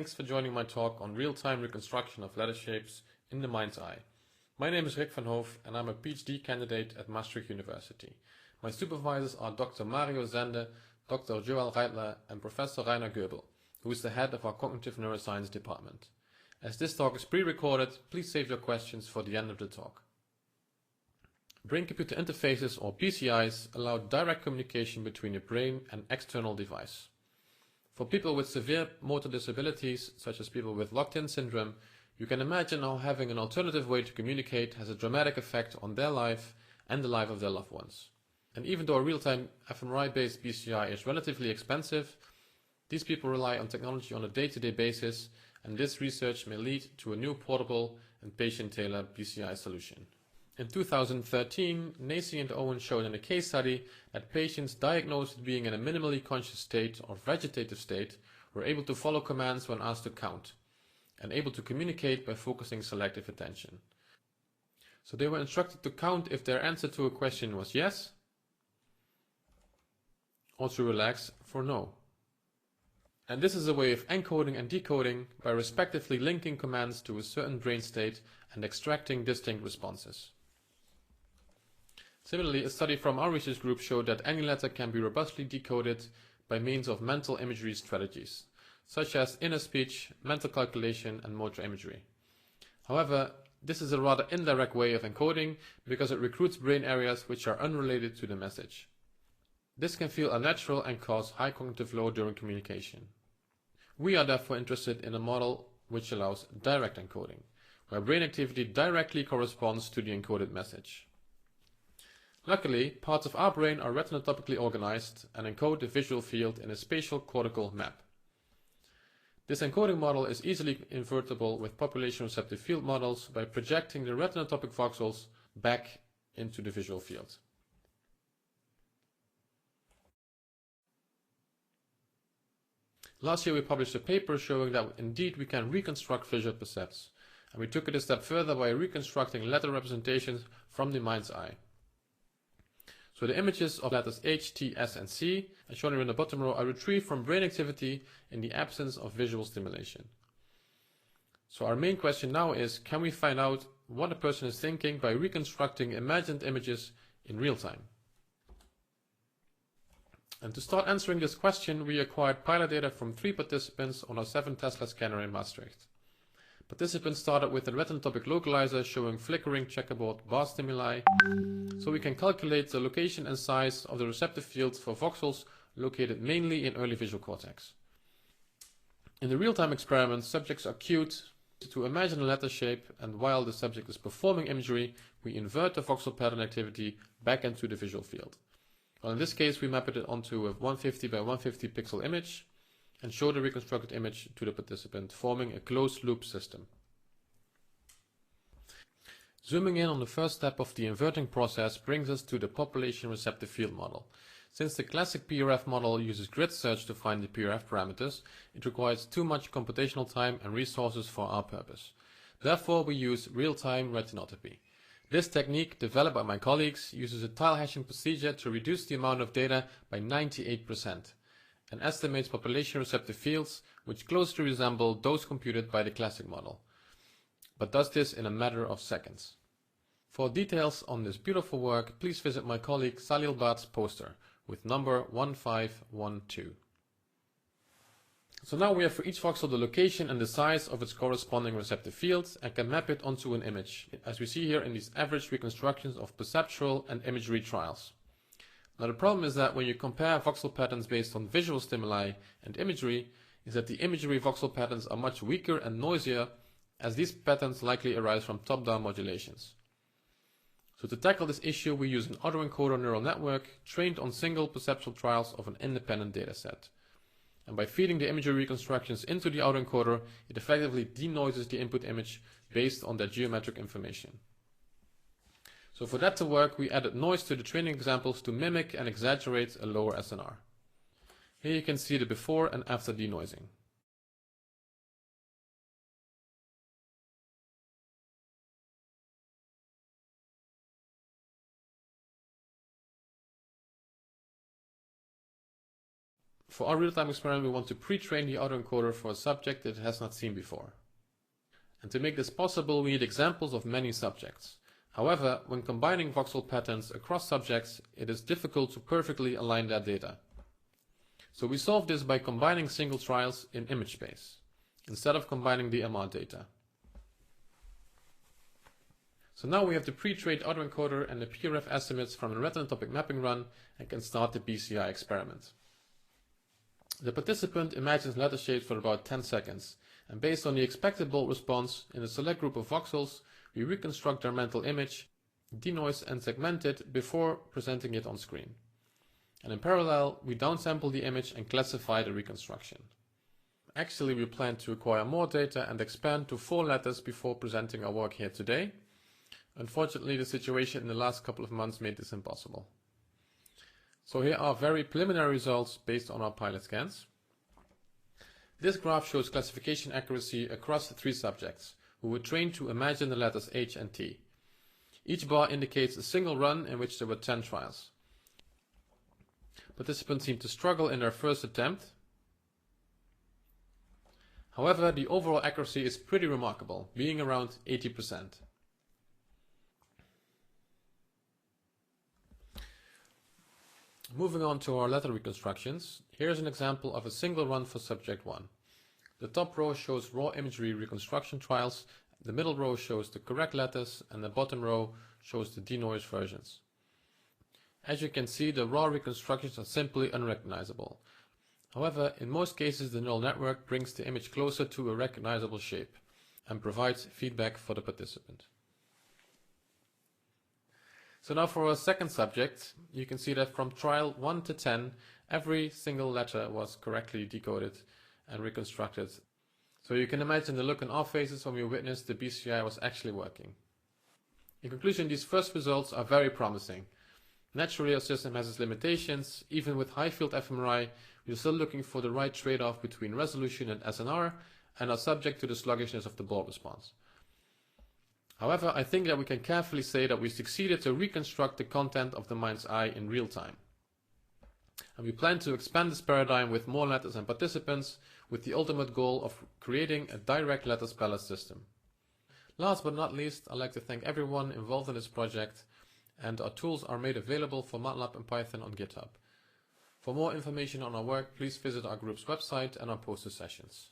Thanks for joining my talk on real-time reconstruction of letter shapes in the mind's eye. My name is Rick van Hoof and I'm a PhD candidate at Maastricht University. My supervisors are Dr. Mario Zende, Dr. Joel Reitler and Professor Rainer Goebel, who is the head of our Cognitive Neuroscience department. As this talk is pre-recorded, please save your questions for the end of the talk. Brain-computer interfaces, or BCIs, allow direct communication between a brain and external device. For people with severe motor disabilities, such as people with locked-in syndrome, you can imagine how having an alternative way to communicate has a dramatic effect on their life and the life of their loved ones. And even though a real-time fMRI-based BCI is relatively expensive, these people rely on technology on a day-to-day basis, and this research may lead to a new portable and patient-tailored BCI solution. In 2013, Nacy and Owen showed in a case study that patients diagnosed with being in a minimally conscious state or vegetative state were able to follow commands when asked to count, and able to communicate by focusing selective attention. So they were instructed to count if their answer to a question was yes, or to relax for no. And this is a way of encoding and decoding by respectively linking commands to a certain brain state and extracting distinct responses. Similarly, a study from our research group showed that any letter can be robustly decoded by means of mental imagery strategies, such as inner speech, mental calculation, and motor imagery. However, this is a rather indirect way of encoding because it recruits brain areas which are unrelated to the message. This can feel unnatural and cause high cognitive load during communication. We are therefore interested in a model which allows direct encoding, where brain activity directly corresponds to the encoded message. Luckily, parts of our brain are retinotopically organized and encode the visual field in a spatial cortical map. This encoding model is easily invertible with population receptive field models by projecting the retinotopic voxels back into the visual field. Last year we published a paper showing that indeed we can reconstruct visual percepts, and we took it a step further by reconstructing letter representations from the mind's eye. So the images of letters H, T, S, and C, as shown here in the bottom row, are retrieved from brain activity in the absence of visual stimulation. So our main question now is, can we find out what a person is thinking by reconstructing imagined images in real time? And to start answering this question, we acquired pilot data from 3 participants on our 7 Tesla scanner in Maastricht. Participants started with a retinotopic localizer showing flickering checkerboard bar stimuli, so we can calculate the location and size of the receptive fields for voxels located mainly in early visual cortex. In the real-time experiment, subjects are cued to imagine a letter shape, and while the subject is performing imagery, we invert the voxel pattern activity back into the visual field. Well, in this case, we mapped it onto a 150 by 150 pixel image and show the reconstructed image to the participant, forming a closed-loop system. Zooming in on the first step of the inverting process brings us to the population receptive field model. Since the classic PRF model uses grid search to find the PRF parameters, it requires too much computational time and resources for our purpose. Therefore, we use real-time retinotopy. This technique, developed by my colleagues, uses a tile hashing procedure to reduce the amount of data by 98%. And estimates population receptive fields which closely resemble those computed by the classic model, but does this in a matter of seconds. For details on this beautiful work, please visit my colleague Salil Bhatt's poster with number 1512. So now we have for each voxel the location and the size of its corresponding receptive fields and can map it onto an image, as we see here in these average reconstructions of perceptual and imagery trials. Now the problem is that when you compare voxel patterns based on visual stimuli and imagery, is that the imagery voxel patterns are much weaker and noisier, as these patterns likely arise from top-down modulations. So to tackle this issue, we use an autoencoder neural network trained on single perceptual trials of an independent dataset. And by feeding the imagery reconstructions into the autoencoder, it effectively denoises the input image based on that geometric information. So for that to work, we added noise to the training examples to mimic and exaggerate a lower SNR. Here you can see the before and after denoising. For our real-time experiment, we want to pre-train the autoencoder for a subject that it has not seen before. And to make this possible, we need examples of many subjects. However, when combining voxel patterns across subjects, it is difficult to perfectly align that data. So we solve this by combining single trials in image space, instead of combining the MR data. So now we have the pre-trained autoencoder and the PRF estimates from the retinal topic mapping run and can start the BCI experiment. The participant imagines letter shapes for about 10 seconds, and based on the expected bold response in a select group of voxels, we reconstruct their mental image, denoise and segment it before presenting it on screen. And in parallel, we downsample the image and classify the reconstruction. Actually, we plan to acquire more data and expand to 4 letters before presenting our work here today. Unfortunately, the situation in the last couple of months made this impossible. So here are very preliminary results based on our pilot scans. This graph shows classification accuracy across the 3 subjects, who were trained to imagine the letters H and T. Each bar indicates a single run in which there were 10 trials. Participants seem to struggle in their first attempt. However, the overall accuracy is pretty remarkable, being around 80%. Moving on to our letter reconstructions, here's an example of a single run for subject 1. The top row shows raw imagery reconstruction trials, the middle row shows the correct letters, and the bottom row shows the denoised versions. As you can see, the raw reconstructions are simply unrecognizable. However, in most cases the neural network brings the image closer to a recognizable shape and provides feedback for the participant. So now for our second subject, you can see that from trial 1 to 10, every single letter was correctly decoded and reconstructed. So you can imagine the look on our faces when we witnessed the BCI was actually working. In conclusion, these first results are very promising. Naturally, our system has its limitations. Even with high field fMRI, we are still looking for the right trade-off between resolution and SNR and are subject to the sluggishness of the bold response. However, I think that we can carefully say that we succeeded to reconstruct the content of the mind's eye in real time. And we plan to expand this paradigm with more letters and participants, with the ultimate goal of creating a direct letter speller system. Last but not least, I'd like to thank everyone involved in this project, and our tools are made available for MATLAB and Python on GitHub. For more information on our work, please visit our group's website and our poster sessions.